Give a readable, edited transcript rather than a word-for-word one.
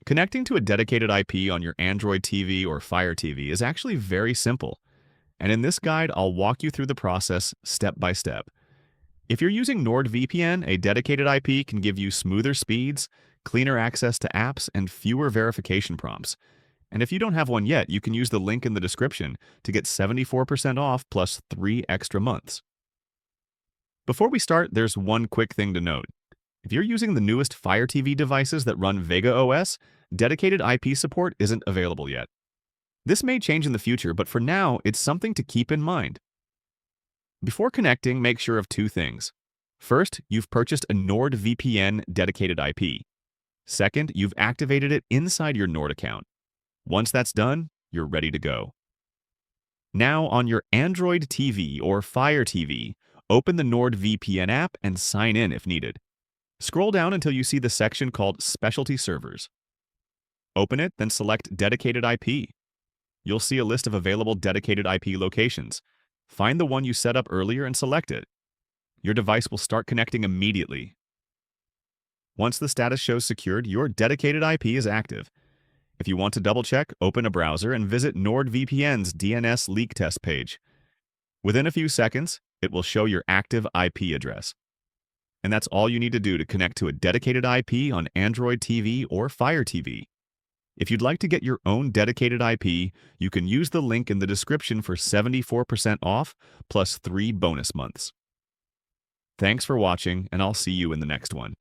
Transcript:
Connecting to a dedicated IP on your Android TV or Fire TV is actually very simple, and in this guide, I'll walk you through the process step by step. If you're using NordVPN, a dedicated IP can give you smoother speeds, cleaner access to apps, and fewer verification prompts. And if you don't have one yet, you can use the link in the description to get 74% off plus 3 extra months. Before we start, there's one quick thing to note. If you're using the newest Fire TV devices that run Vega OS, dedicated IP support isn't available yet. This may change in the future, but for now, it's something to keep in mind. Before connecting, make sure of two things. First, you've purchased a NordVPN dedicated IP. Second, you've activated it inside your Nord account. Once that's done, you're ready to go. Now, on your Android TV or Fire TV, open the NordVPN app and sign in if needed. Scroll down until you see the section called Specialty Servers. Open it, then select Dedicated IP. You'll see a list of available dedicated IP locations. Find the one you set up earlier and select it. Your device will start connecting immediately. Once the status shows secured, your dedicated IP is active. If you want to double-check, open a browser and visit NordVPN's DNS leak test page. Within a few seconds, it will show your active IP address. And that's all you need to do to connect to a dedicated IP on Android TV or Fire TV. If you'd like to get your own dedicated IP, you can use the link in the description for 74% off plus 3 bonus months. Thanks for watching, and I'll see you in the next one.